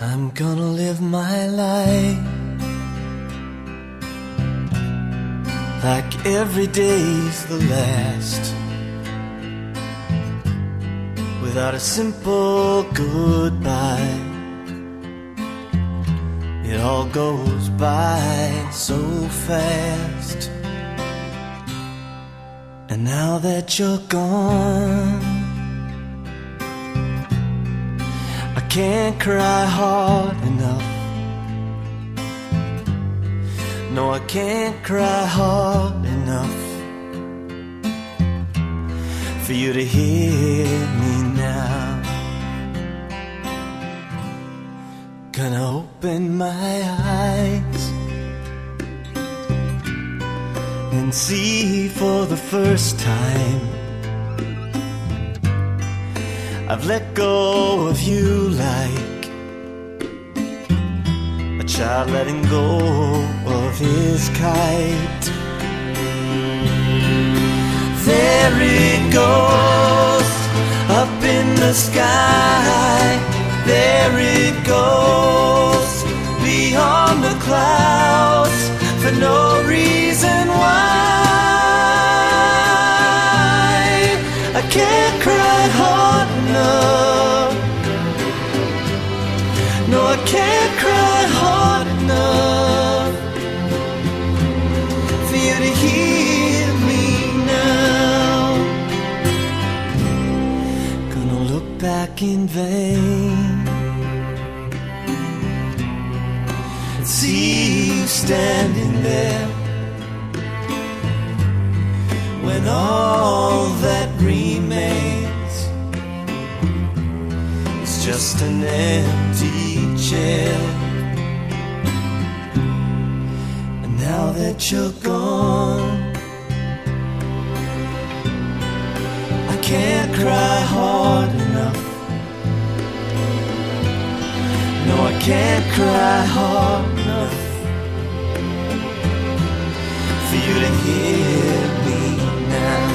I'm gonna live my life like every day's the last, without a simple goodbye. It all goes by so fast. And now that you're gone, I can't cry hard enough. No, I can't cry hard enough for you to hear me now. Gonna open my eyes and see for the first time I've let go of you like a child letting go of his kite. There it goes, up in the sky. There it goes, beyond the clouds, for no reason why. I can't cry hard enough. No, I can't cry hard enough for you to hear me now. Gonna look back in vain, see you standing there, when all that remains is just an empty chair. And now that you're gone, I can't cry hard enough. No, I can't cry hard enough for you to hear me now.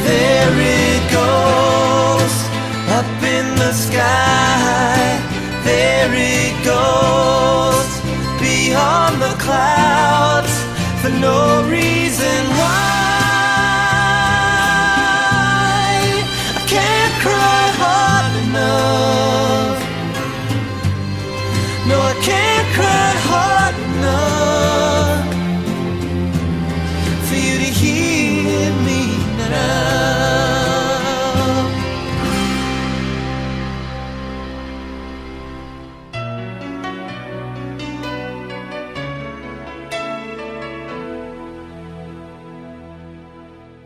There it goes, up in the sky. There it goes, beyond the clouds, for no reason why. I can't cry hard enough. No, I can't cry hard enough for you to hear me now.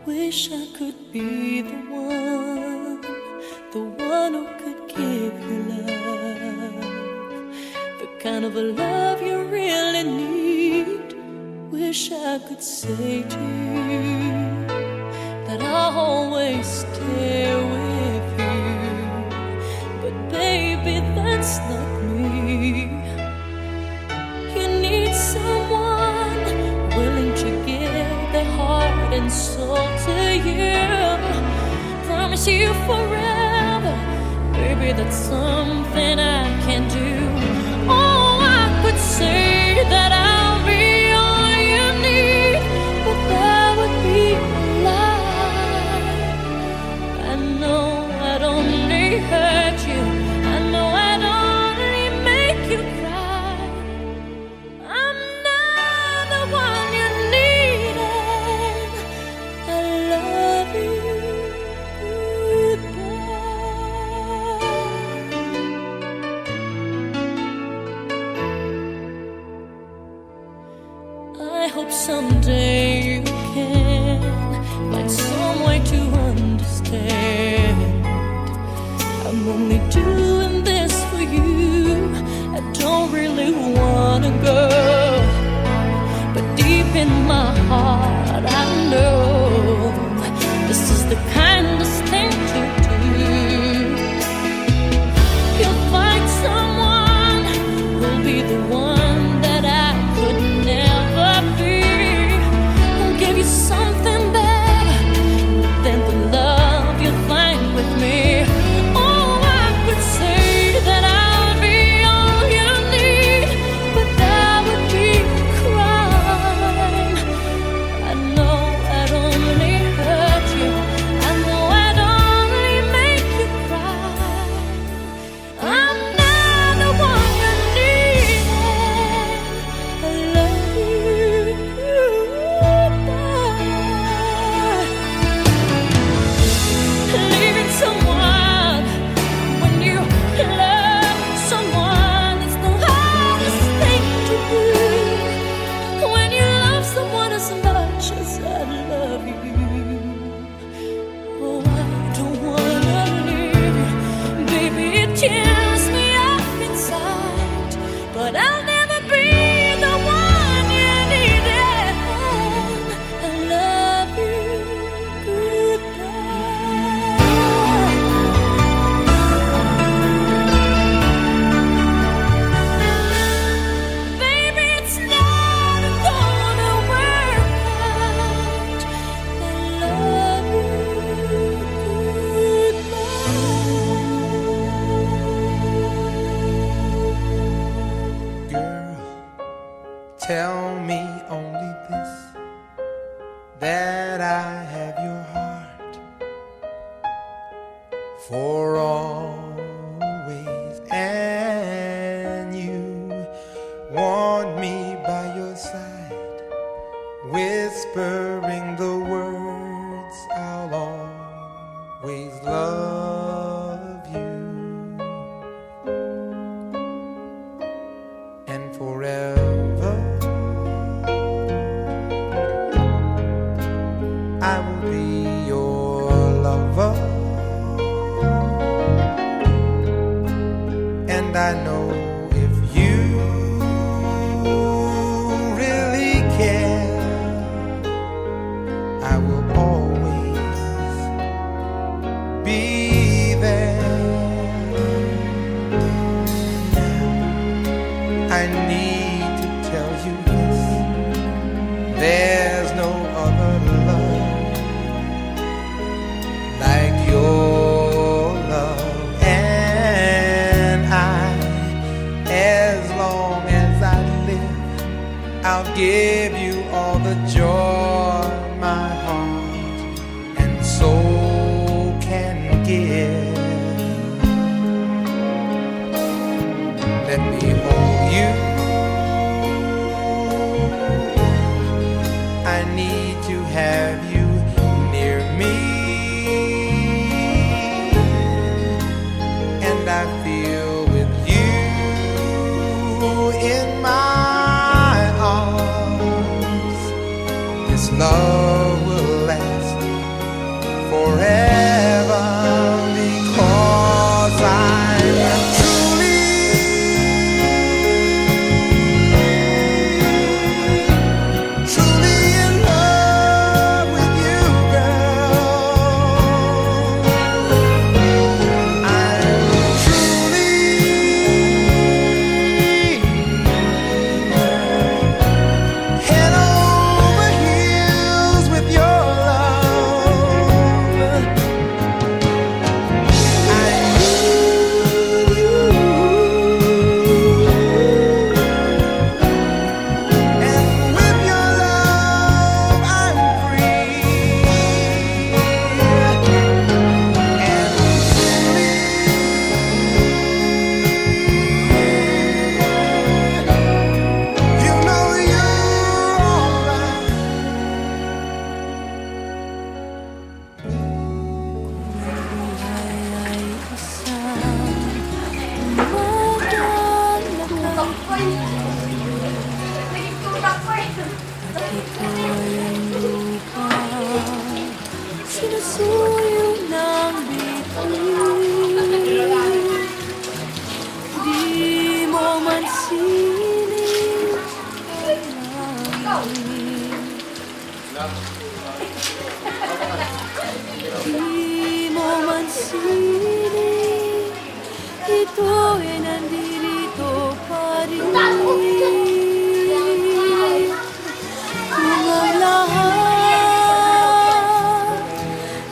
Wish I could be the one who could give you love, the kind of a love you really need. Wish I could say to you that I'll always stay with you, but baby, that's not me. You need someone willing to give their heart and soul to you, promise you forever, baby, that's something I can do. Oh, I could say that I'll be all you need, but that would be a lie. I know I'd only hurt you, I know I'd only make you cry. I'm not the one you needed. I love you. I hope someday you can find some way to understand. I'm only doing this for you. I don't really wanna go, but deep in my heart I know this is the kindest thing to do. You'll find someone who'll be the one that I could never be. I'll give you something better than the love you'll find with me. Oh, I I have your heart for always, and you want me by your side, whispering the words, I'll always love you, and forever I will be your lover, and I know if you really care, I will always be there. Now I need to tell you this, there's no other love like your love, and as long as I live, I'll give you all the joy my heart and soul can give. Let me hold you, I need to have you near me, and I feel with you in my arms, this love will last forever, because I'm truly in love with you, girl. I'm truly head over heels with your love. I need you, and with your love I'm free, and truly, you know you're alright. Sinusuyong ng bituin, di mo man sining di mo man sining, ito'y nandito pa rin. Kung ang lahat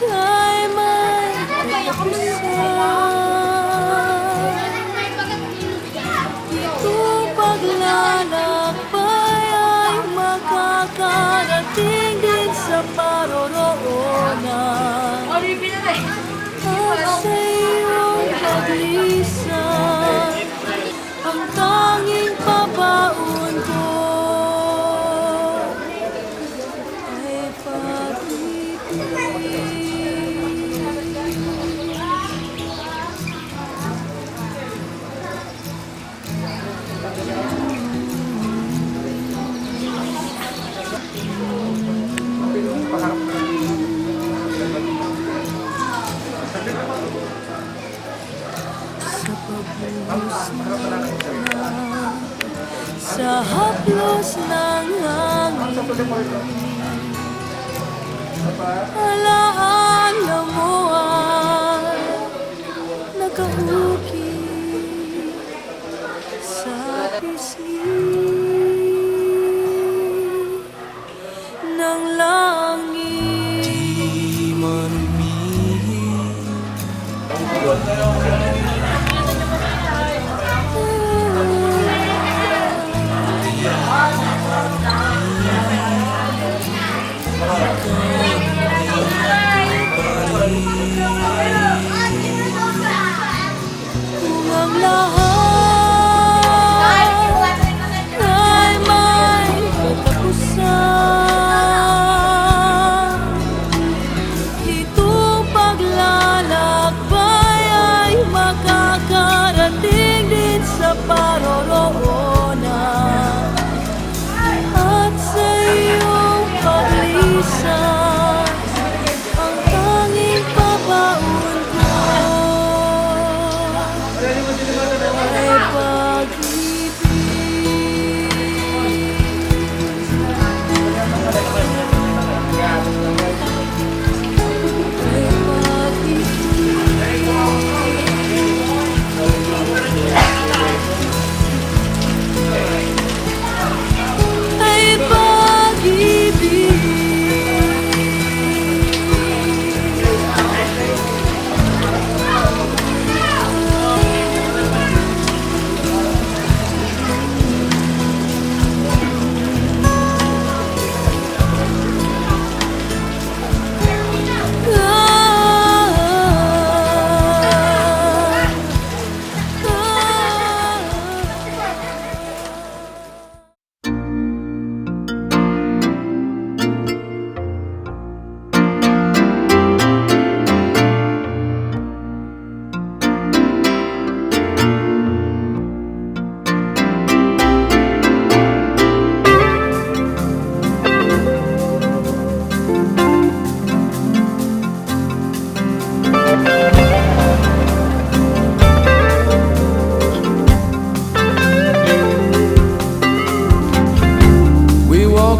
ay may katapusan, itong paglalakbay ay makakarating din sa paroroonan. At sa iyong paglisan, ang tanging pabaon ko ay pag-ibig. Sa haplos ng hangin, alaala mo ay nakahukit sa pisngi ng langit. Di man umihi Ikaw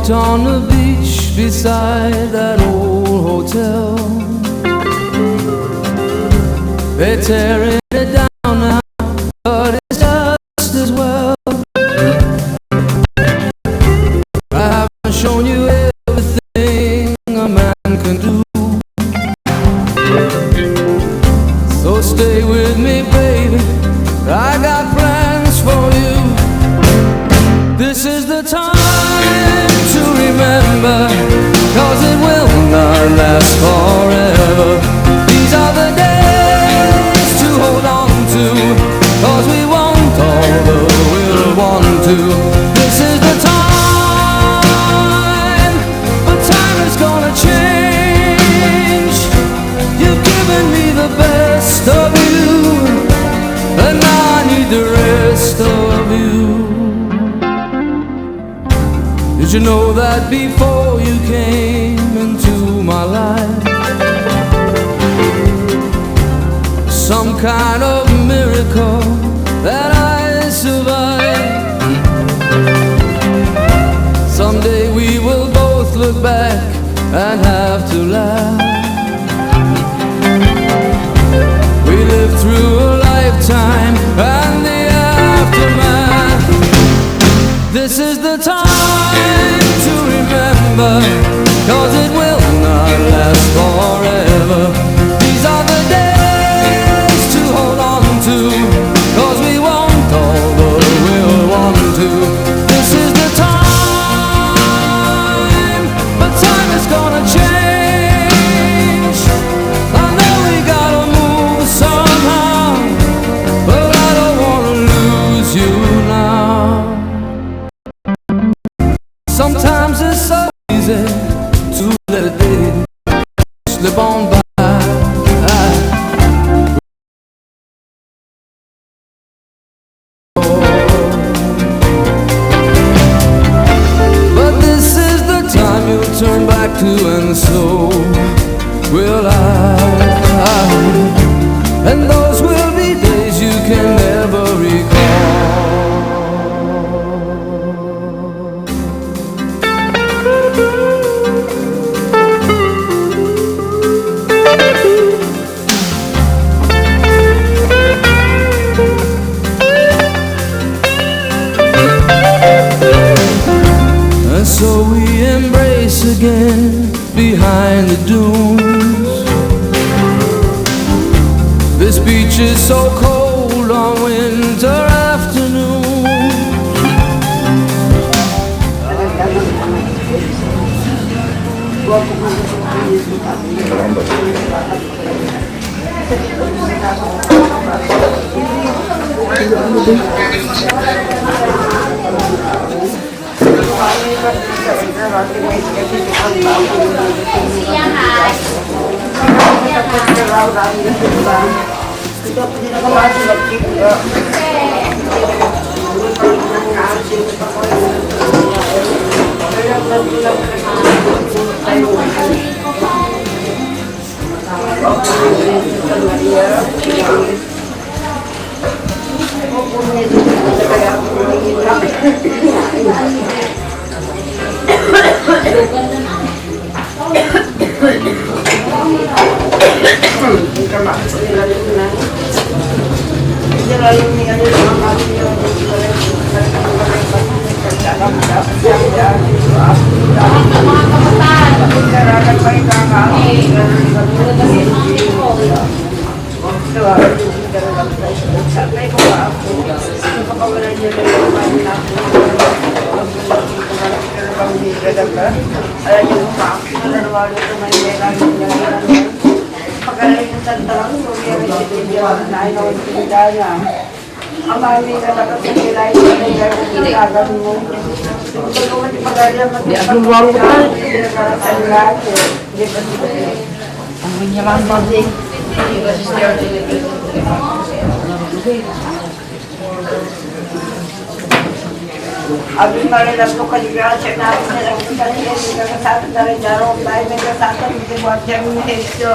walked on the beach beside that old hotel. They're tearing it down now, but it's just as well. I haven't shown you everything a man can do, so stay with me, baby, I got plans for you. This is the time to remember, 'cause it will not last forever. These are the days to hold on to, 'cause we want all the we'll want to. This is the time, but time is gonna change. You've given me the best of you, and now I need the rest of you. Did you know that before you came into my life, some kind of miracle that I survived? Someday we will both look back and have to laugh. We lived through a lifetime and the aftermath. This is the time to remember, 'cause it will not last forever. These are the days to hold on to, 'cause we want all the we'll want to. This is the time, but time is gonna change. I know we gotta move somehow, but I don't wanna lose you now. Sometimes it's so easy to let a day slip on by. But this is the time you'll turn back to, and so will I. And those will be days you can never recall. And so we embrace again behind the dunes. This beach is so cold on winter afternoons. Abis marilah tu kerja cek nak kerja kerja satu dari jarum lain kerja satu mungkin buat jam ni itu.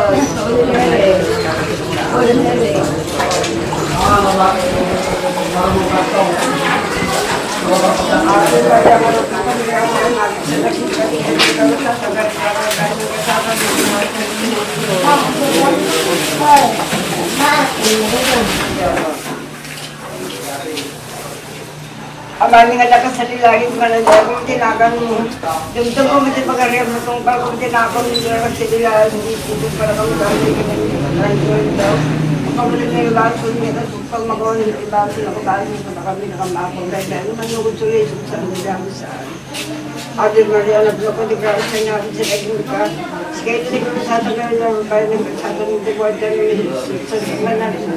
Amami nga nakasalilagin ko na dyan, kung tinakan mo. Yung ito ko mati pag-ariam mo itong pag kung tinakan mo dyan nakasalilagin, hindi para kang gano'n yung nangyayari daw. Pag-ulit na yung lahat ko niya, pag magawa nila iba, sila ko tayo nito na kami nakamapong kaya naman yung kutuloy sa nagdami saan. Ate Maria, naglo ko, di ka sa inyo, sa naging ka. Sige, ito di ko sa ato ka rin, kaya nagsasato ng deporter sa siman na rin.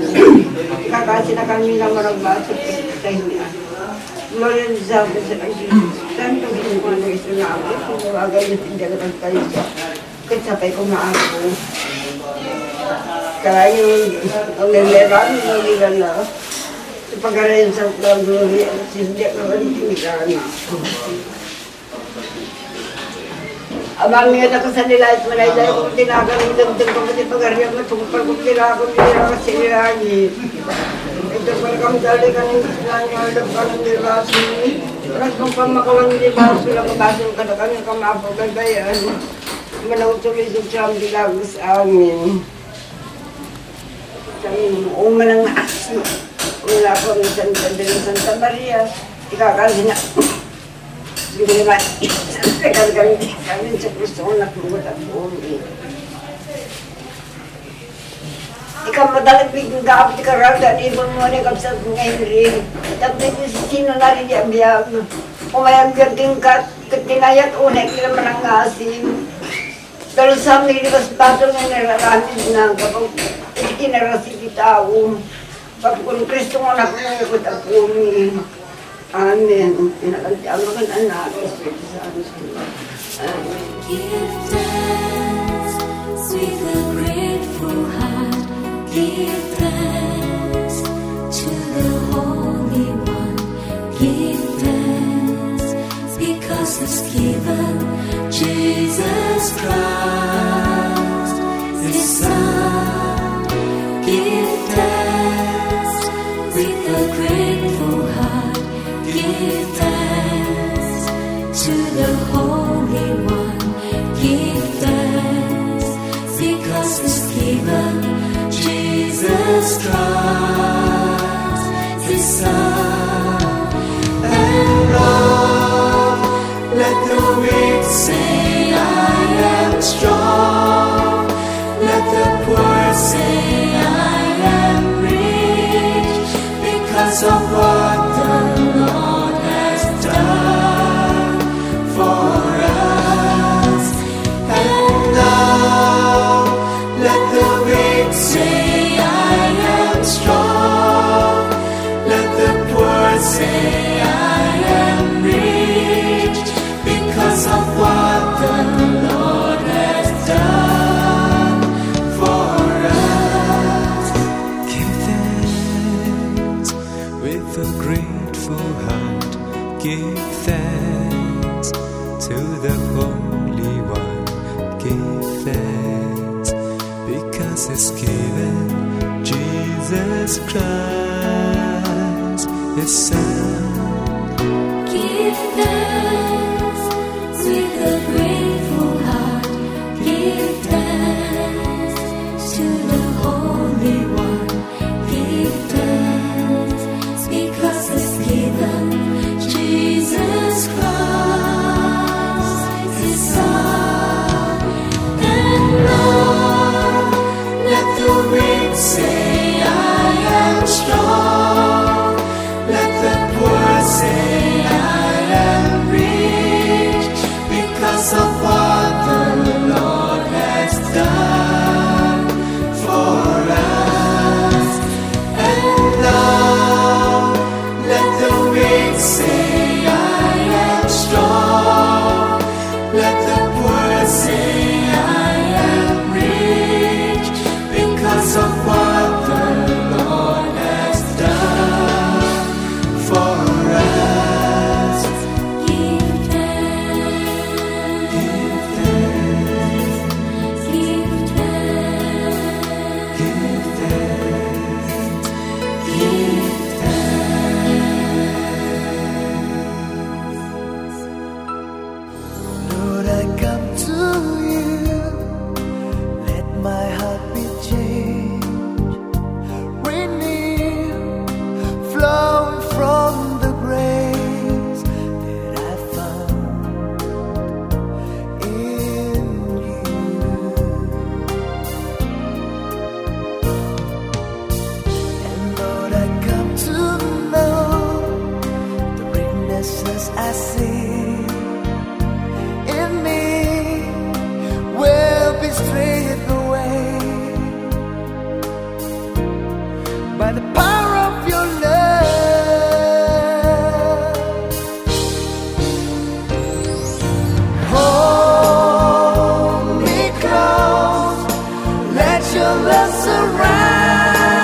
Ikakasi na kami ng marang baso sa inyo. Gloria sa akin sa naging. Tanto ginagawa na ito na ako, kung magagay na tindagan tayo sa kasapay ko na ako. Kaya yung naleran, nalilan na. Sa pag-arayan sa Gloria, hindi ako nalitindigan. Abang niya na ko sa nila at manay dahil kung tinagan ng damdam ko pati pag-ariyan mo tungkol kung tinagan nila kasi nilagi. Ito pala kami dali ka ng nangyalap ka ng nilasi. Parang kung pamakawan nila, sila kabasong ka na kami kamapagagayan. Manautuloy sa bilang sa amin. Umanang naas. Wala ko ng Santa Maria. Ikakali na. Hindi naman. Kami sa Kristo ko nakulot at buong. Ikaw madalag bigong gaap di karagda. Ibon mo na kapsat ngayon rin. Tapos sino na rin yung biyag. Umayang gating katinayat unay kila manang asim. Pero sa mga likas patol na nararamid na kapag itinarasi kitao. Pagkong Kristo ko nakulot at buong. Amen. Pinakantiaman ka na natin. Give thanks with a grateful heart. Give thanks to the Holy One. Give thanks because He's given Jesus Christ, His Son. Give thanks with a grateful heart. Give thanks to the Holy One. Give thanks because He's given Jesus Christ, His Son. And Lord, let the weak say I am strong. Let the poor say I am rich because of what the Lord has done for us. And now let the weak say I am strong. Let the poor say I am rich because of what the Lord has done for us. Give thanks with a grateful heart. Give thanks to the Holy One. Give thanks because He's given Jesus Christ, His Son. Give thanks with a grateful heart. Give thanks to the Holy One. Give thanks because He's given Jesus Christ, His Son. And Lord, let the weak say I am strong. Let the poor say I am rich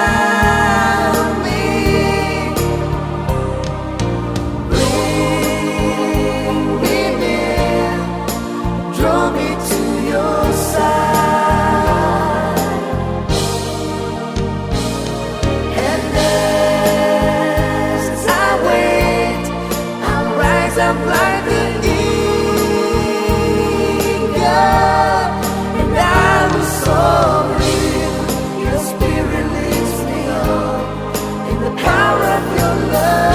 surround me. Bring me near, draw me to your side. And as I wait, I'll rise up like the eagle, and I will soar you. Your spirit leads me on in the power of your love.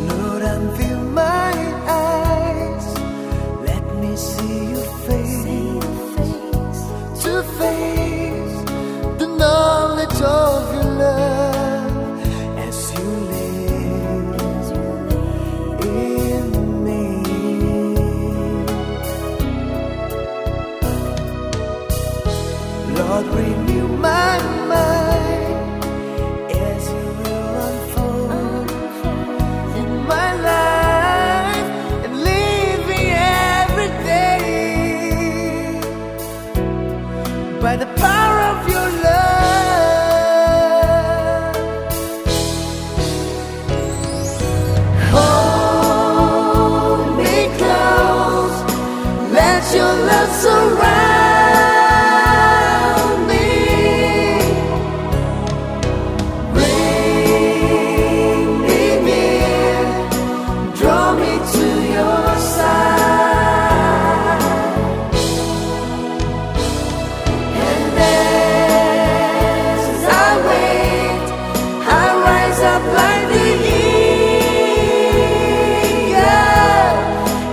Lord, unveil my eyes. Let me see your face to face the knowledge of your love as you live in me. Lord, renew my mind as you will unfold in my life and lead me every day by the power of your love. Hold me close, let your love surround me. Bring me near, draw me to your side. And as I wait, I rise up like the eagle,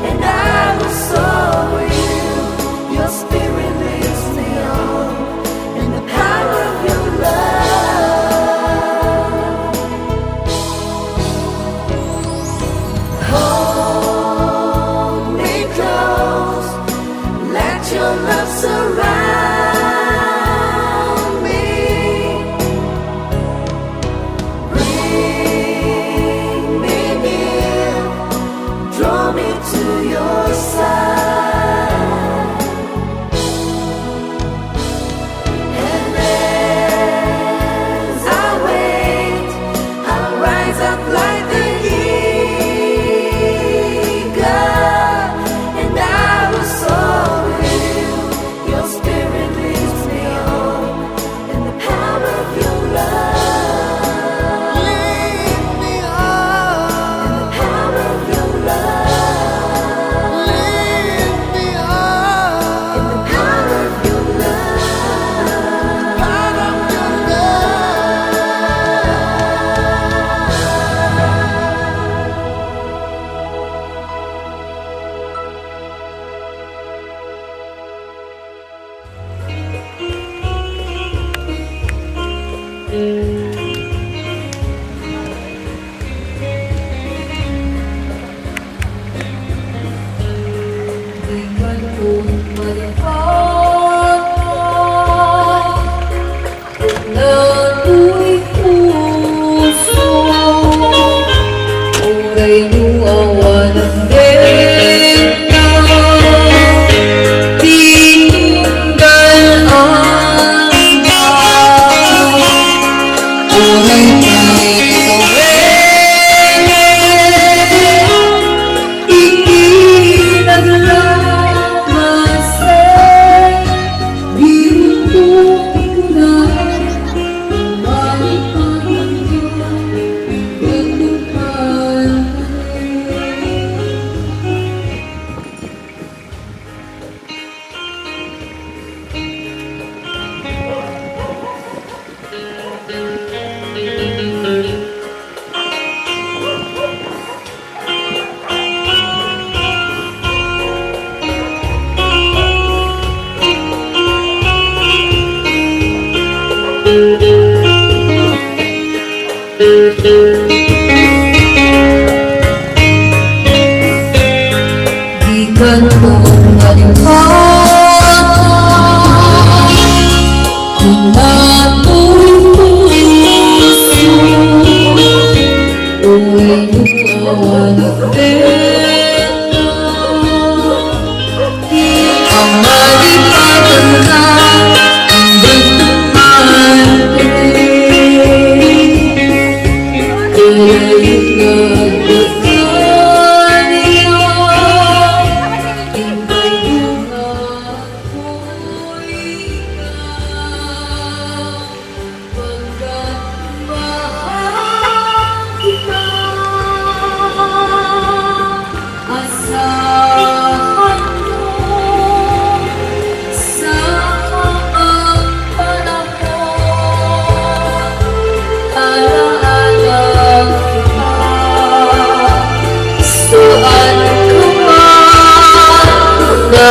and I will soar you. Your spirit leads me on in the power of your love. Hold me close, let your love surround me. Bring me near, draw me to your side. And as I wait, I'll rise up like the eagle, and I will soar you. Your spirit leads me on in the power of your love. Lead me on in the power of your love. Lead me on in the power of your love. Power of your Bigyan kong malipay na ako'y puso. Oray luawa ng benta, tinunggal ang bahay. Oray Di ka naman You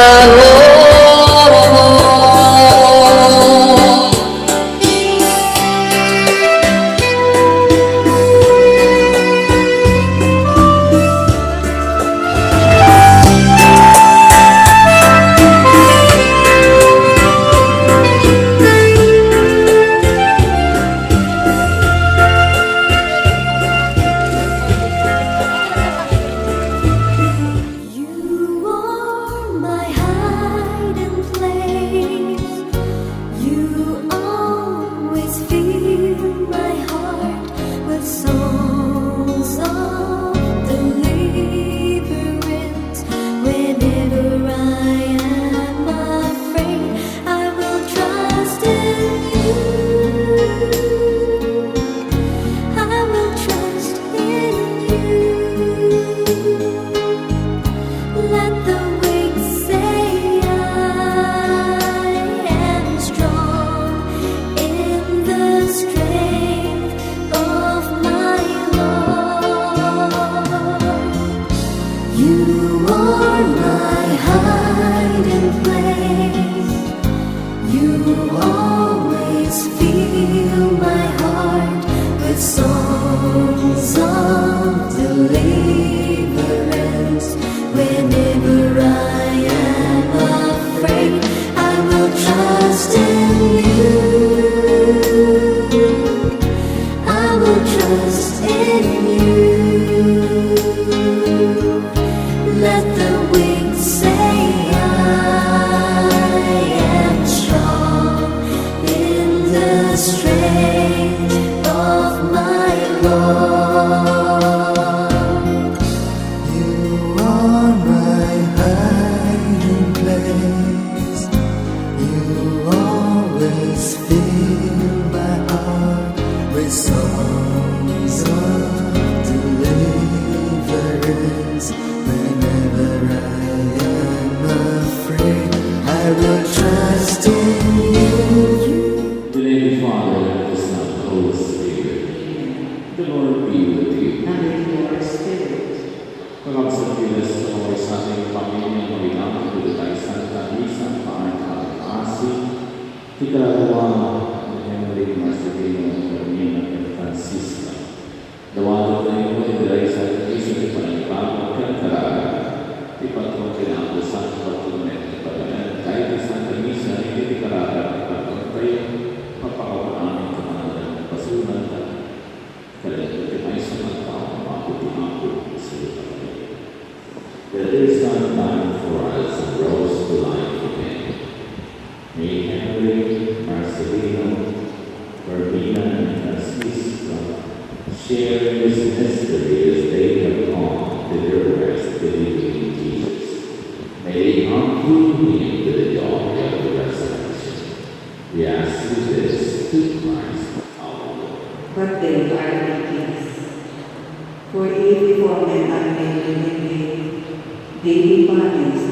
are my hiding place. You always fill my heart with songs of deliverance. Whenever I am afraid, I will trust in you. I will trust in you. Let the weak say I am strong in the strength of my Lord. You are my hiding place. You always fill my heart with songs of deliverance. Whenever I am afraid, I will trust in you. I will trust in you. Let the weak say I am strong in the strength of my Lord. You are my hiding place. You always fill my heart with songs of deliverance. Whenever I am afraid, I will trust in you. In the name of the Father, and of the Son, and of the Holy Spirit. The Lord be with you. And with your spirit. Pagkakasagpilas sa mga sa ating pamilya ng ilang tulad ay Santa Lisa, Paarta, Asi, Tikalagawa, ni Henry Marcelino, Carmina, and Francisca. Dawalo na yung mga ay sa Lisa ni Panagpapang Kantaraga, ipatong kinako sa pagtunan, ipagalan kahit ni Santa Lisa, hindi Tikalagawa, ipatong kayo, papakapaaming kamahalan ng pasunan at kalimutin ay sa mga tao, maputi-maputi sa lupa. That there is not time for us and rose to life again. May Henry, Marcelino, Carmina, and Francisca share this mystery as they have gone to their rest believing in Jesus. May they come through him to the joy of the resurrection. We ask you this through Christ our Lord. But they are at peace. For if before men are made in they be punished,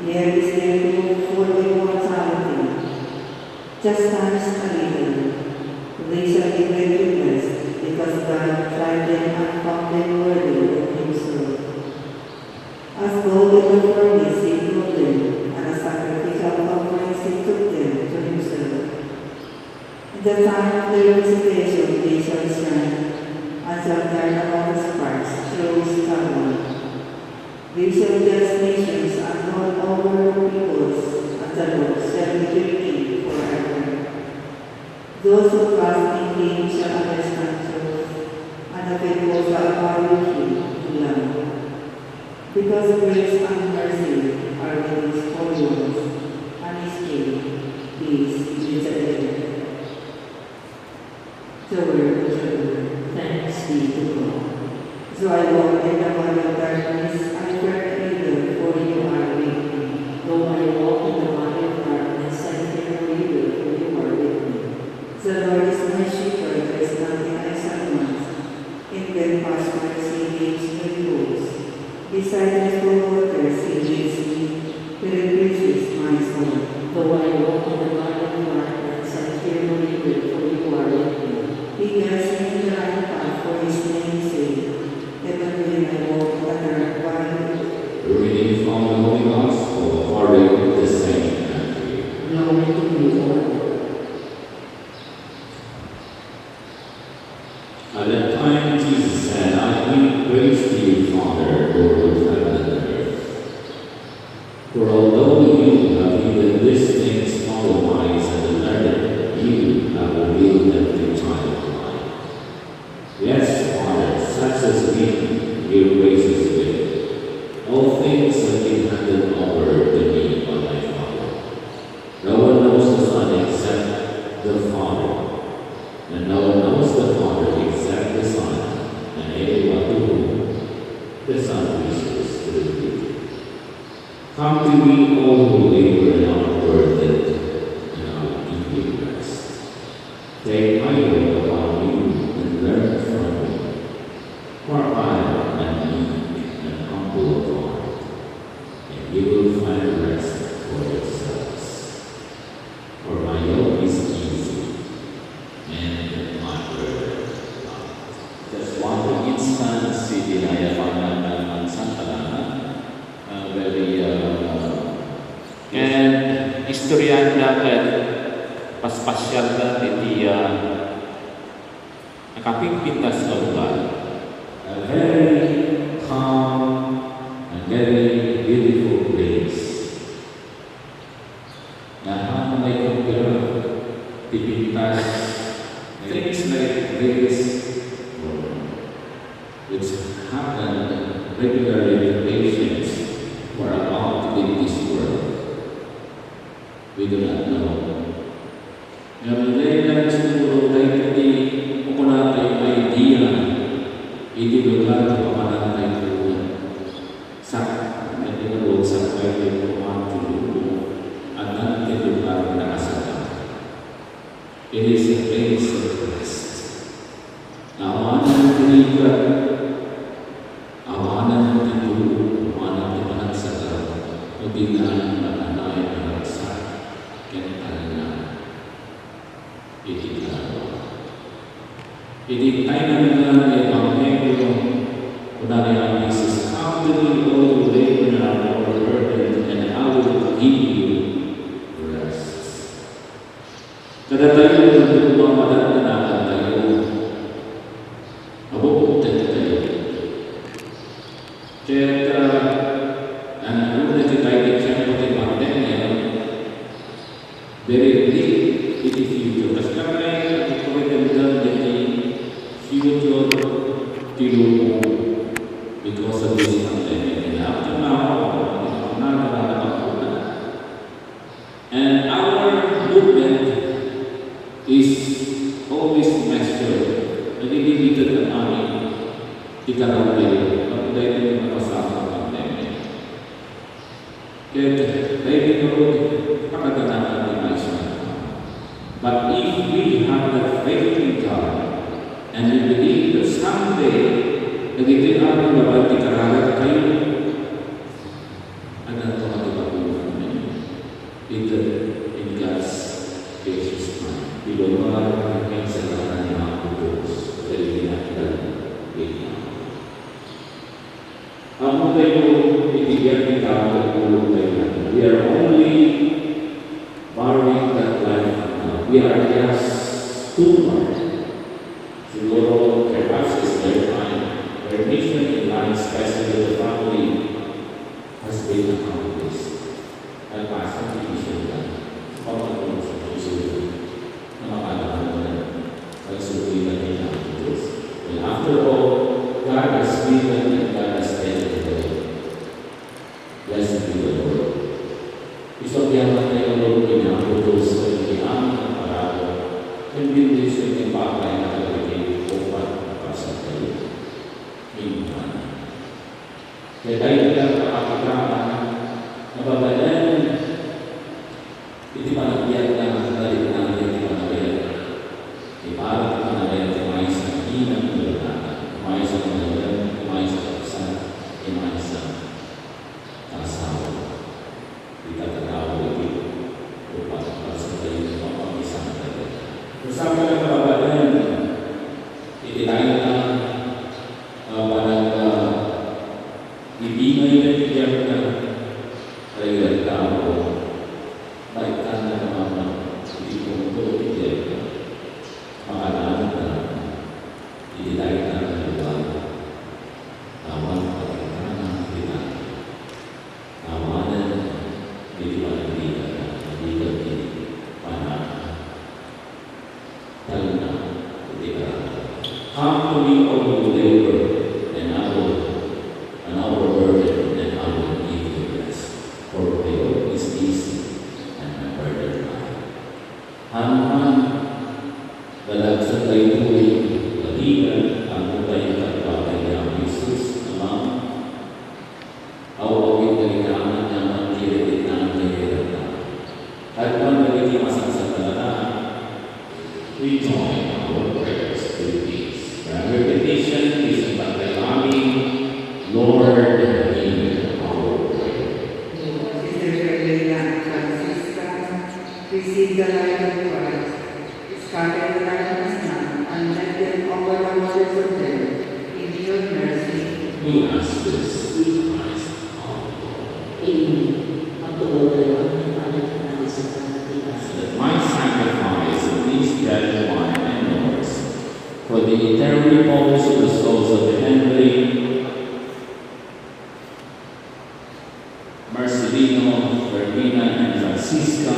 there is their room for immortality. Just as a little, they shall be recognized, because God tried them and found them worthy of himself. As gold in the furnace he put them, and a sacrificial offerings he took them to himself. In the time of their visitation they shall shine, and shall turn about the sparks through his covenant. They shall judge nations and rule over peoples, and the Lord shall be their king forever. Those who trust in him shall understand truth, and the people shall follow him to love. Because grace and mercy are with his holy ones, and his king is with the living. The word of the Lord. Thanks be to God. So I walk in the valley of darkness, I fear evil, for you are with me. Though I walk in the valley of darkness, I fear no evil, for you are with me. The Lord is my shepherd, there is nothing I shall want. In green pastures he leads me goes. Beside the still waters he For although you have hidden these things from the wise and the learned, you have revealed them to child light. Yes, Father, such as me, your grace is with. All things have been handed over to me by my Father. No one knows the Son except the Father, and no one knows the Father except the Son, and anyone to whom the Son wishes to reveal. Come to me, all who labor and are burdened, and I will give you rest. Take my yoke upon you and learn from me, for I am meek and humble of heart, and you will find rest for yourselves. For my yoke is easy, and my burden light. Just one instance, si dinayapangan ng Santa very and istoryan natin paspasyal na iti nakapigpintas na lugar. A very calm and very beautiful place. Na may kumpira tipintas things like this which happen regularly to patients who are about to leave this world. We do not know. Yung later siguro tayo hindi ko natin idea hindi lugar na pamanatay ko sa nagulog sa pwede ko matulog at natin lugar na kasama. It is a place of rest. Awanan ng tinigan, awanan ng tinulog, awanan ng panagsagaw, o dinaan ng anay ng ragsak, kaya na itigalaw. Itigtay na nila ng Ebanghelyo, kunwari ang Jesus, come to me, all who labor and are overburdened, and I will give you rest. Kada tayo ng lumamalat na tayo, mabubutin tayo. Kaya ang una tayo dikyan pati pandemya, very deep iti future. Kasi kami, ito rin ang iti future tinubo because of this pandemic. And after now, and our movement is always measured. Nagigilitan ng aming ikarapin pag dahil ito nakasama ng pandemic. Kaya dahil ito pakaganahan ni Maisha. But if we have that faith in God and we believe that someday nagitilaan ng laban di karagat kayo, ano ito matipagulong namin? In God's gracious mind. Bilawar ang may salaran ng mga Diyos dahil ginagawa ito. Ang mga ito, ibigyan ng tao at tulong tayo. We are only borrowing that life now. We are just too much. Siguro, perhaps it's their time. Their mission in life, especially the family, has been accomplished. At pasang mission lang. Pagkakong sa mission na makalaman na pagsulitan nila ang Diyos. And after all, God has given and God has taken away. Blessed be the Lord. Istoryahan tayo ng Lord pinaputol sa inihaman ng parado. Hindi din sa ipapay na kalagay upang pasang tayo. Amen. Kaya tayo lang nakakitaman na babalan hindi panagyan na nalit natin hindi panagyan. Iparang panagyan kumain sa hinang nilalakan, kumain sa panagyan, kumain sa kapsan, kumain sa kasawa. Itatatawa ito upang pasang tayo ng papagisang tayo. Kasama ng babalan, itinayin na ibigay na bigyan na at one nagiging masasaklataan, we join our prayers with these. Our repetition is pagkalaming, Lord, hear our prayer. Sister Carolina and Francisca, receive the light of Christ, scatter the darkness now, and let them overcome others of them. In your mercy, We ask this through Christ our Lord. That my sacrifice of these bread, wine, and Lords, for the eternal repose of the souls of the heavenly, Marcelino, Verbina, and Francisca,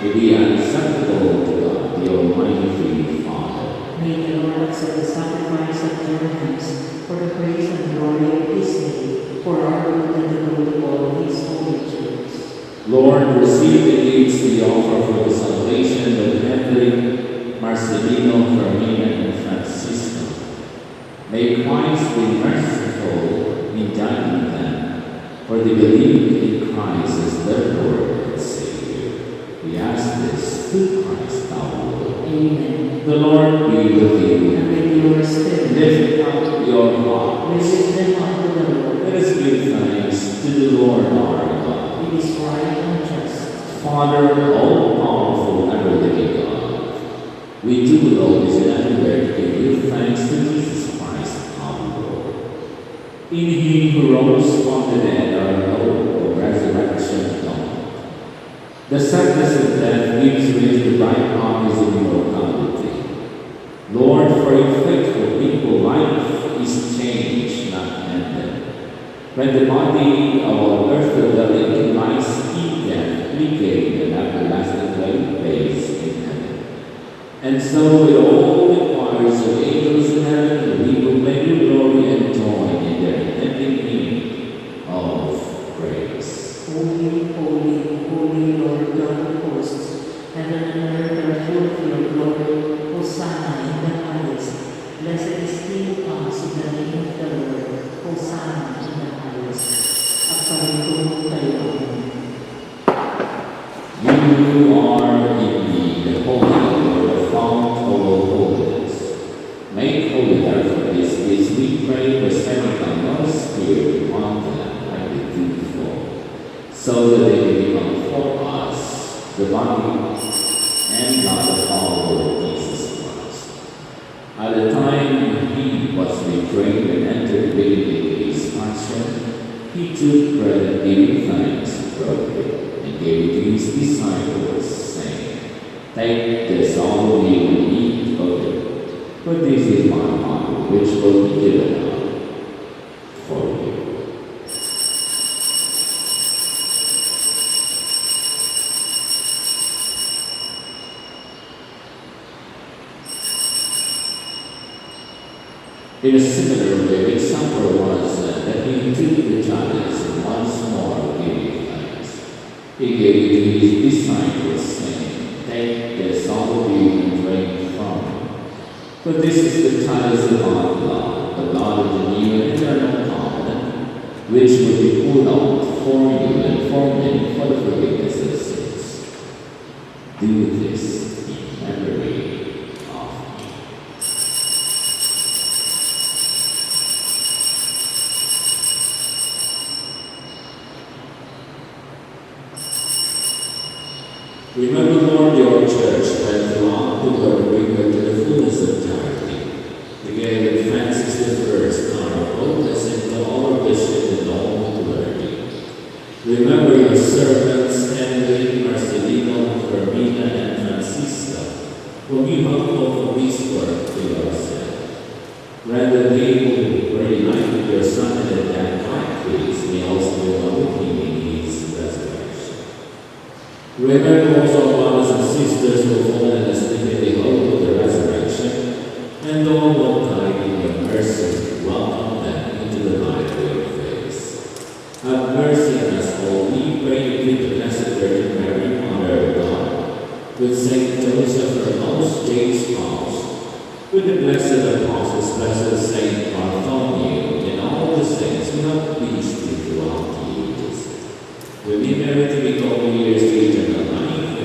will be acceptable to God, the Almighty Father. May the Lord accept the sacrifice of your hands for the praise and glory of His name, for our good and the good of all His holy church. Lord, receive the gifts we offer for the salvation of Henry, Marcelino, Fermina, and Francisco. May Christ be merciful in guiding them, for they believe in Christ as their Lord and Savior. We ask this through Christ our Lord. Amen. The Lord be with you. And with your spirit, Lift up your hearts. receive them unto the Lord. Let us give thanks to the Lord our God. It is right and just. Father, all-powerful, ever-living God, we do always and everywhere to give you thanks to Jesus Christ our Lord. In Him who rose from the dead, our hope of resurrection dawned. The sadness of death gives way to bright promise of immortality. Lord, for your faithful people, life is changed, not ended. When the body of our earthly dwelling lies in death, decayed and everlasting dwelling place in heaven. And so it all requires of angels in heaven, we will make your glory and join in their unending hymn of praise. Holy, holy, holy Lord God of hosts, heaven and earth are full of your glory. Hosanna in the highest. Blessed is he who comes in the name of the Lord. Hosanna in the highest. Agpalito kayo. You are indeed the Holy Lord, the fount of all holiness. Make holy therefore this gift, we pray, the sending of your Spirit upon them like the beautiful, so that they may become for us the body and blood of our Lord Jesus Christ. At the time he was betrayed and entered willingly his passion, he took bread and giving thanks, broke it, and gave it to his disciples, saying, Take this, all of you, and eat of it, for this is my body, which will be given up for you. In a similar way, his supper was that he took the chalice and once more gave thanks. He gave it to his disciples, saying, Take this, all of you, and drink from it. For this is the chalice of our blood, the blood of the new and eternal covenant, which will be poured out for you and for many for the forgiveness of sins. Do this in memory of me. Remember, Lord, your church that throughout the world bring her to the fullness of charity. Together with Francis I, our Pope, and to all our bishops and all the clergy. Remember your servants, Henry, Marcelino, Fermina, and Francisca, whom you have called for this work to yourself. Grant that they who were united with your Son and at that high priest may also belong with him in his resurrection. Remember also brothers and sisters who have fallen asleep in the hope of the resurrection, and all who died in your mercy, welcome them into the light of your face. Have mercy on us all, we pray with the Blessed Virgin Mary, Mother of God, with Saint Joseph, her most dear spouse, with the blessed apostles, blessed Saint Bartholomew, and all the saints who have pleased you throughout the ages. Will be merited with all years to eternal life,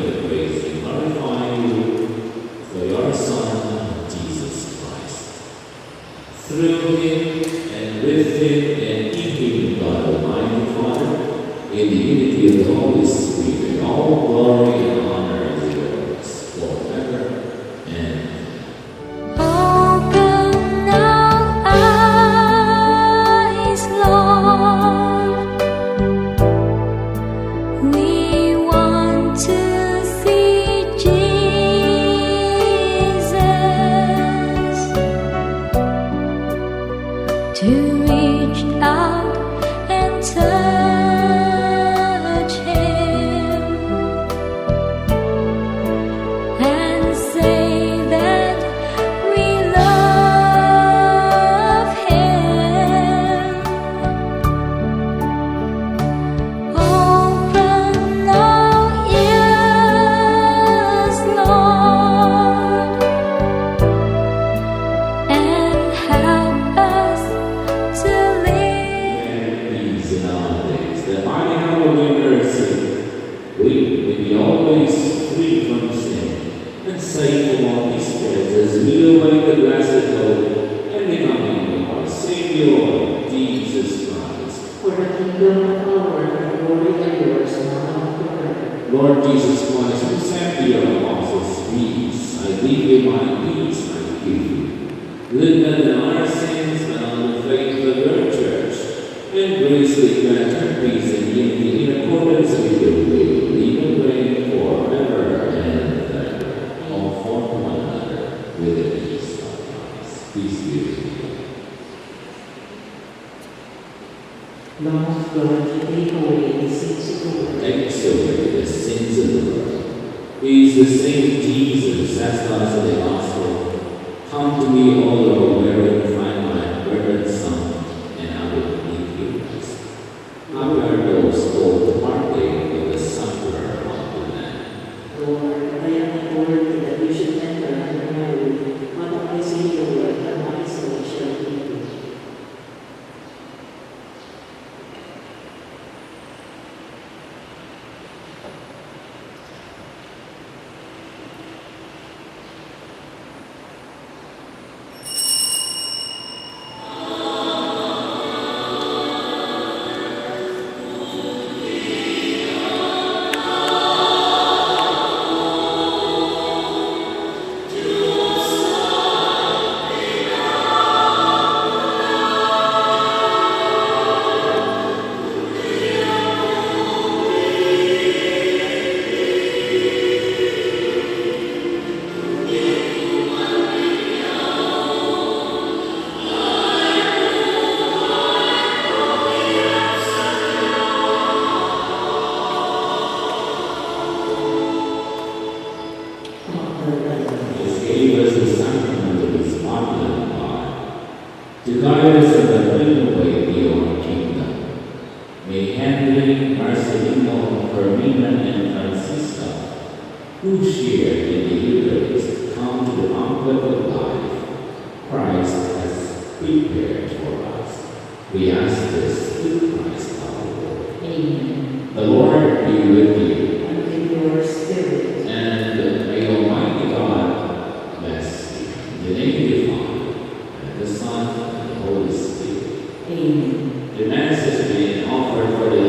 unity of the Holy Spirit, all glory and honor is yours forever and Open our eyes, Lord. We want to see Jesus, to reach out and touch Him and say that we love Him. Open our ears, Lord, and help us to live. peace in our days, that by our mercy we may be always free from sin and safe from all distress as we await the blessed hope and the coming of our Savior, Jesus Christ. For the kingdom, the power, and the glory are yours now and forever. Lord Jesus Christ, who said to your apostles, peace, I leave you my peace, I give you. Live not in our sins, but on the faith of your church, and graciously grant her peace and unity in accordance with your will, live and reign forever and ever, all for one another, with the peace of Christ. Peace be with you. Lamb of God, you take away the sins of the world. Takes away the sins of the world. He is the same Jesus, as us in the gospel. Come to me, all who are weary and find my burden sum, and I will give you rest. Happy are those who partake of the supper of the Lamb. Lord, I am not worthy that you should enter under my roof, but only say your word, and my soul shall be healed. He gave us the sacrament of his body and blood, to guide us in the living way of your kingdom. May Henry, Marcelino, Fermina, and Francisca, who shared in the Eucharist, come to the banquet of life Christ has prepared for us. We ask this through Christ our Lord. Amen. The Lord be with you, And with your spirit. and may Almighty God bless you. In the name of the Father, and the Son, and the Holy Spirit. Amen. The Mass is being offered for the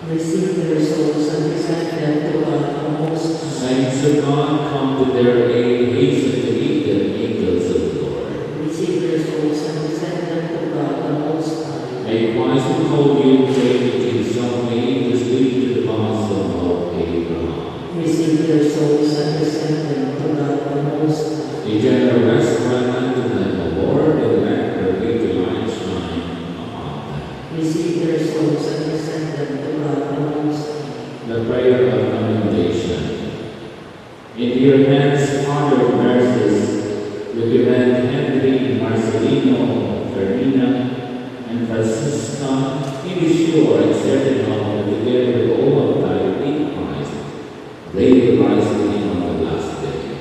Receive their souls and present them to God the Most High. saints of God. Come to their aid, hasten to meet them, angels of the Lord. Receive their souls and present them to God the Most High. May Christ who called you pray to himself, may angels lead to the bosom of Abraham. Receive their souls and present them to God the Most High. A general rest grant unto them, O Lord, and let their great light shine upon them. Receive their souls and present them to God the Most High. The prayer of commendation. Into your hands, Father of mercies, we commend Henry, Marcelino, Fermina, and Francisca, in the sure and certain hope that together with all of thy in Christ, they will rise with him on the last day.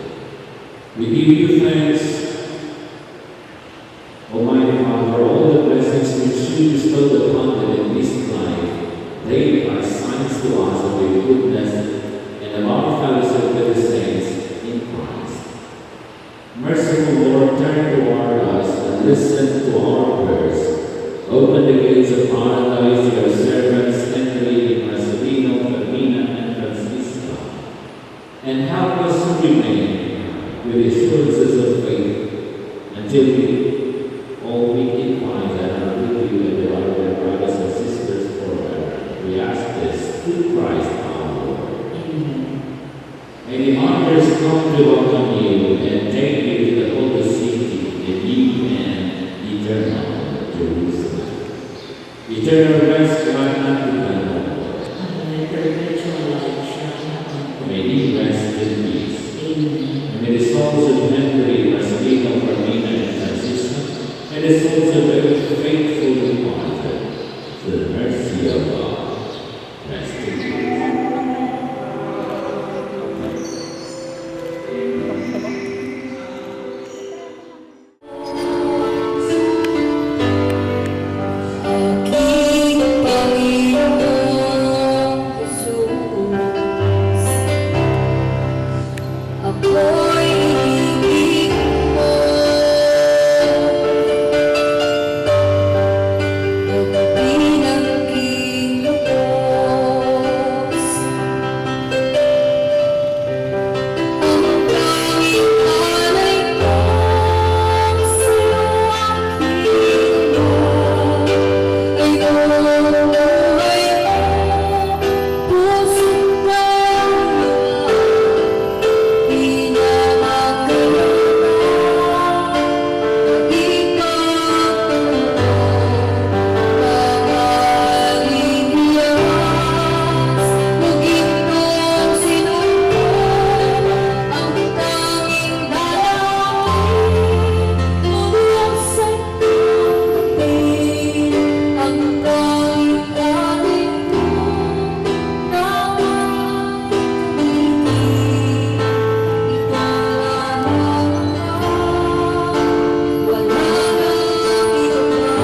We give you thanks, Almighty Father, for all the blessings which you bestowed upon them in this life. They are signs to us of your goodness and of our fellowship with the saints in Christ. Merciful Lord, turn toward us and listen to our prayers. Open the gates of paradise to your servants and this through Christ our Lord. Amen. May the martyrs come to welcome you and take you to the holy city, the new and eternal Jerusalem. Eternal rest grant unto them, Lord. And perpetual life shine upon May you rest in peace. Amen. And may the souls of Henry, Marcelino, Carmina, and Francisco, and the souls of those faithful departed, to the mercy of God, rest in peace. Aking Panginoong Jesus, ako'y hihigit mo. Pagpinangking lubos, ang tanging alay ko sa'yo aking ay buhay ko, pusong bawat pinamagalaw, pag-ikaw pag-alihiyas, magintong sinuko, ang tanging dalangin, mula sa kapil, ang tanging alin mo, nawa'y tumitig. Ikaw lamang wala nang iba pa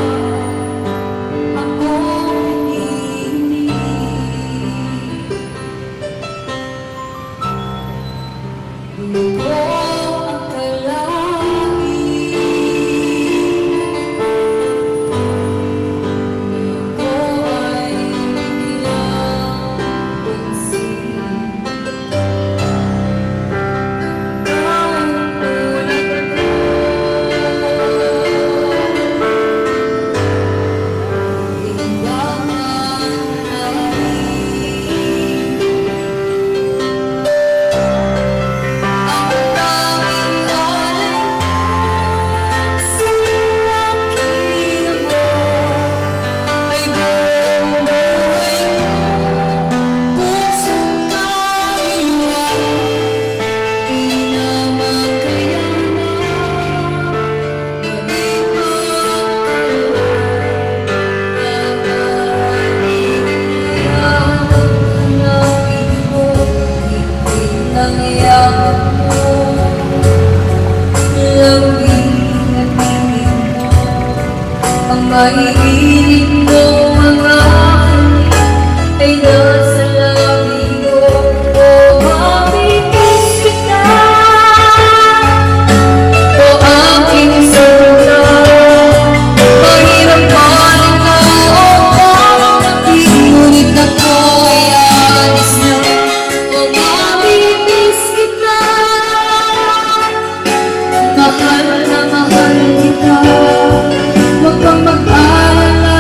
akong hinihiling. Hindi ko akalain ako ay biglang pansin. Ang ulat ko, lindangan namin. Ang tanging alay sa aking ay buong buhay ko, pusong maiwan, ang mahihiling mo ang akin ay nasa labi ko. O mabibis kita, o aking sinta, mahirap man ito o pangati, ngunit ako'y alis na. O mabibis kita, mahal na mahal kita, huwag kang mag-alala.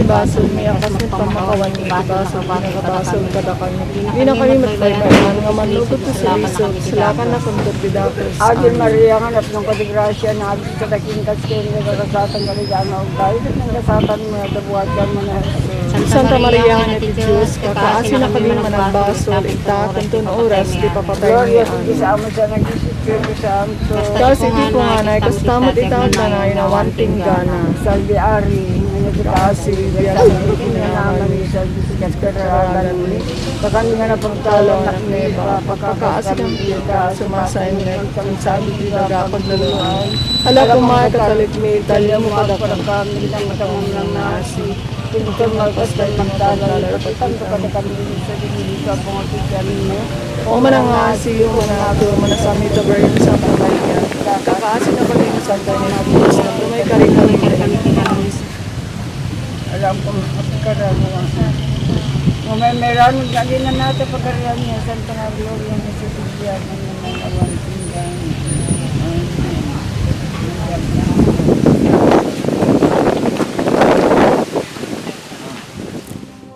Basol niya kasi pamakawan ni basol basol kada kanya. Hindi na kami matlayan nga manlugot to sa resort. Sila ka na kundot bidakos. Ate Maria nga nap ng kadigrasya na abis ka daking kaskin nga kasatan ka rin ang dahil ng kasatan mo na buhat ka mo na Santa Maria nga natin Diyos, kakaasi na kami managbasol, ita, kantun oras, di papatay Gloria niya. sa isama sa nag-isipyo sa amso. Kasi di po nga na, kasi tamot itawag na na, yun one thing gana. Salvi Ari, Kasi biya sa naman sa bisikat karalan ni. Bakang nga na pagtalon na kakaasi ng biya, sumasayin na, kung sabi di ba gapag lalawan. Hala kung mga katalit may italya mo kada para kami ng matamang ng nasi. Pinto magpastay magdalal, kapitan ko kada kami sa dinili sa pangatikan mo. O manangasi yung manasami to burn sa pagay niya. Kakaasi na pag yung santa niya natin na may kari-kari kinamis. Alam ko makakaran mo lang. Kung may meron, gagawin na natin pagkariyan niya. Santa nga Gloria na sa Sibiyan ng mga awan tinggan.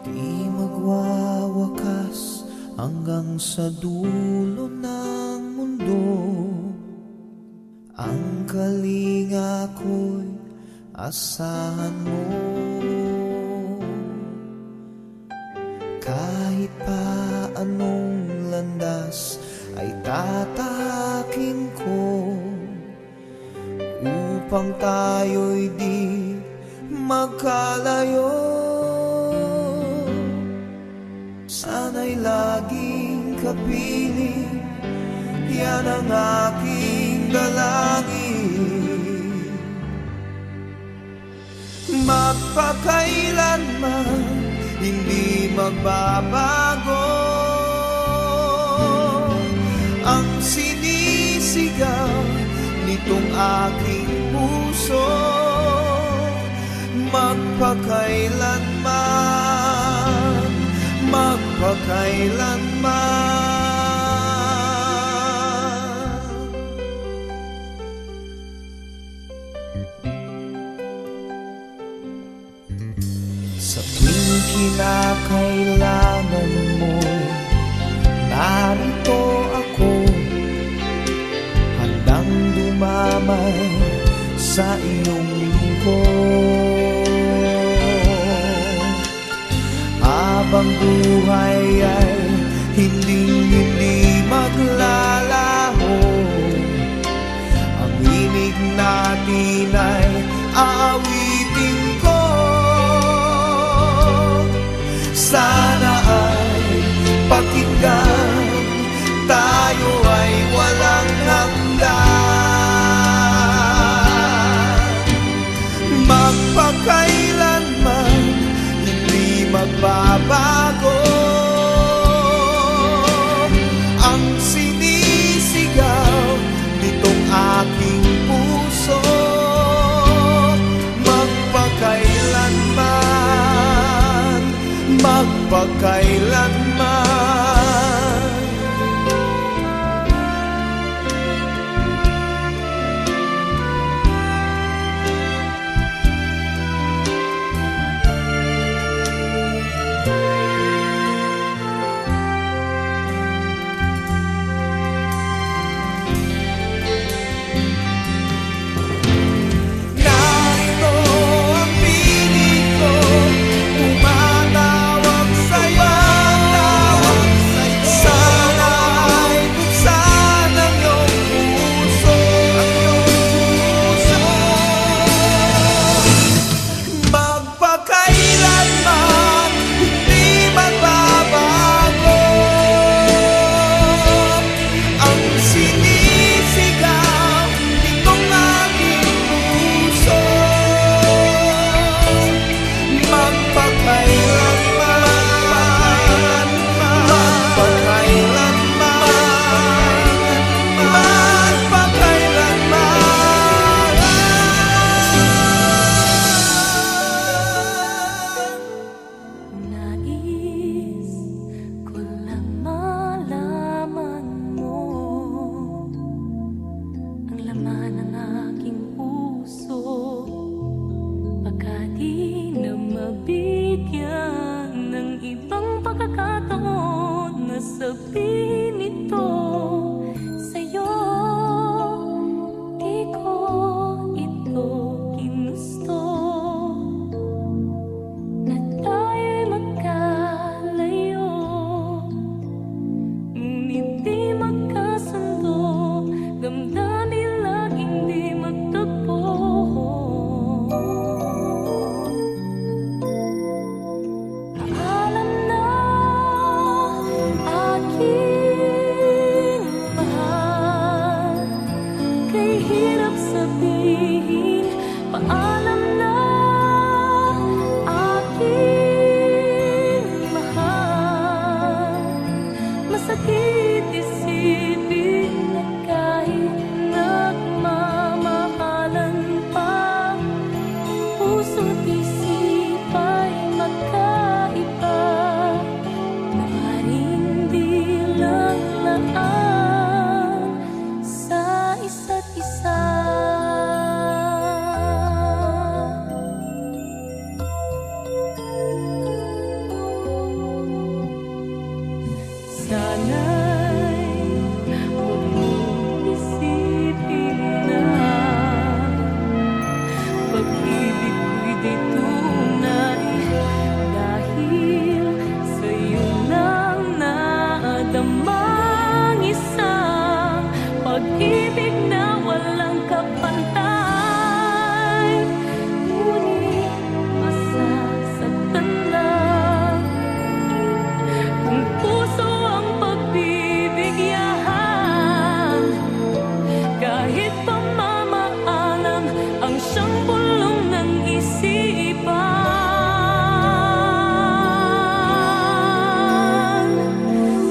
Di magwawakas hanggang sa dulo ng mundo. Ang kalinga ko'y asahan mo. Kahit pa anong landas ay tatahakin ko, upang tayo'y di magkalayo. Sana'y laging kapiling, yan ang aking dalangin. Magpakailanman hindi magbabago ang sinisigaw nitong aking puso. Magpakailanman, magpakailanman. Sa tuwing kinakailangan mo, narito ako, handang dumamay sa iyong lingkod. Habang buhay ay hindi maglalaho, ang ibig natin ay aawitin ko. Sana ay pakinggan, tayo ay walang hanggan. Magpakailanman hindi magbabago ang sinisigaw nitong aking puso. Magpakailanman, magpakailanman. sasabihin ito sa'yo. Di ko ito ginusto na tayo'y magkalayo, ngunit di magkasundo, damdamin laging di magtagpo. Paalam na aking mahal, kay hirap sabihin. Paalam na aking mahal, masakit isipin na kahit nagmamahalan pa, puso't isip ay magkaiba. Maaaring di lang laan sa isa't isa. Sana'y huwag mong isipin na pag-ibig ko'y di tunay, dahil sa'yo lang nadamang isang pag-ibig na walang kapantay. Ngunit masasaktan lang kung puso ang pagbibigyan, kahit pamamaalam ang siyang bulong ng isipan.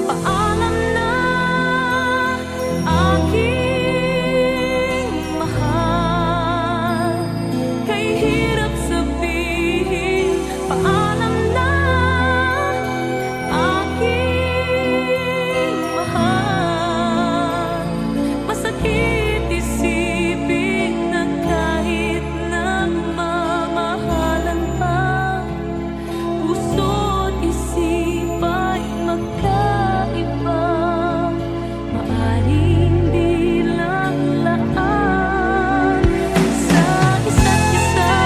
Paalam na aking mahal, kay hirap sabihin. Paalam na aking mahal, masakit isipin na kahit nagmamahalan pa, puso't isip ay magkaiba. Maaaring di lang laan sa isa't isa.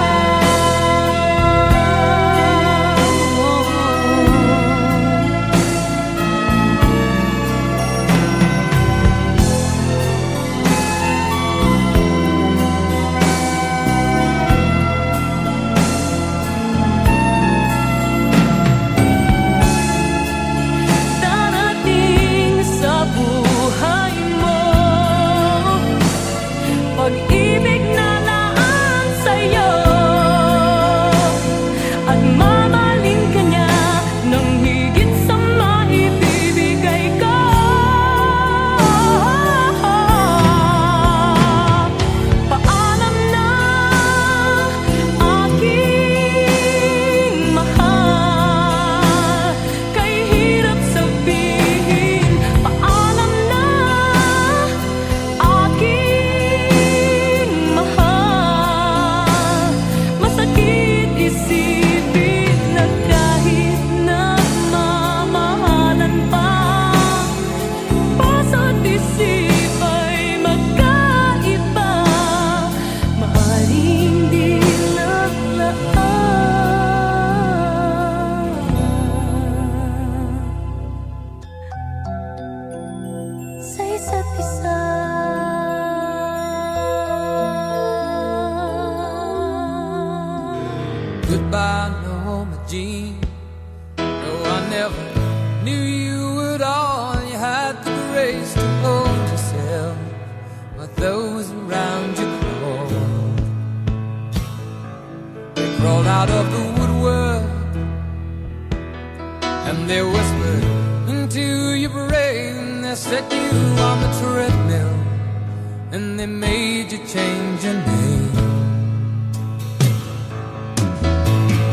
Darating sa buhay mo pag-ibig na laan sa'yo, at mamahalin ka niya ng higit sa maibibigay ko. Paalam na aking mahal, kay hirap sabihin. Paalam na aking mahal, masakit isipin na kahit nagmamahalan pa, puso't isip ay magkaiba. Maaaring di lang laan sa isa't isa. Goodbye, Norma Jean. No, I never knew you at all. You had the grace to hold yourself, but those around you crawled. They crawled out of the woodwork, and they whispered into your brain. They set you on the treadmill, and they made you change your name.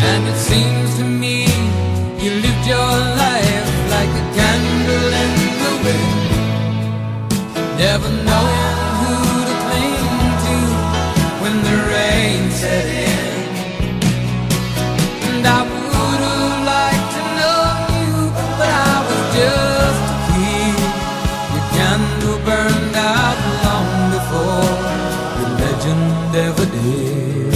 And it seems to me you lived your life like a candle in the wind, never knowing who to cling to when the rain set in. And I would have liked to know you, but I was just a kid. burned out long before the legend ever did.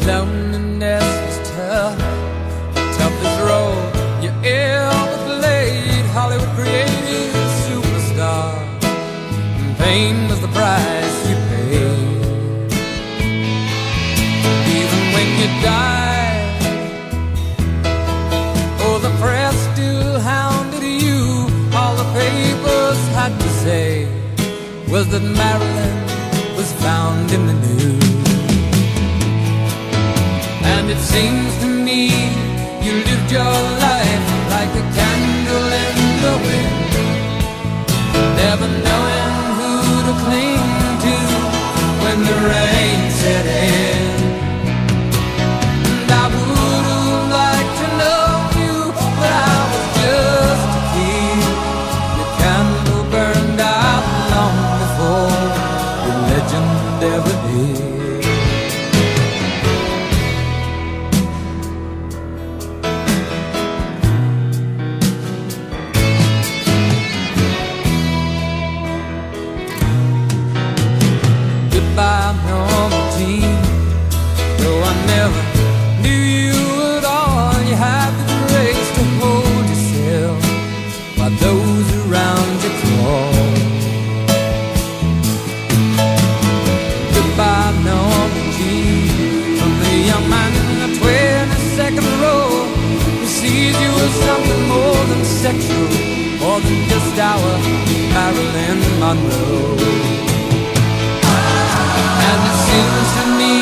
Loneliness is tough, the toughest role you ever played. Hollywood created a superstar, and pain was the price you paid. Even when you died, oh, the press still hounded you. All the papers had to say was that Marilyn was found in the news. And it seems to me you lived your life like a candle in the wind, never knowing who to cling to when the rain set in. And I would have liked to know you, but I was just a kid. Your candle burned out long before the legend ever did. Goodbye, normal teen. Though I never knew you at all, you had the grace to hold yourself while those around you crawl. Goodbye, normal teen. From the young man in the 22nd row who sees you as something more than sexual, more than just our Marilyn Monroe. And it seems to me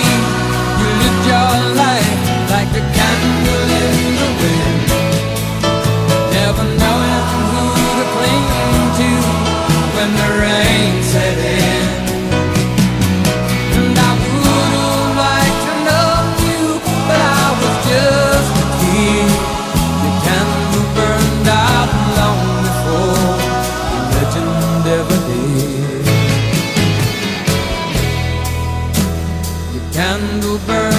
you lived your life like a candle in the wind, never knowing who to cling to when the rain set in. And I would have liked to know you, but I was just a kid. Your candle burned out long before the legend ever did. Candle burn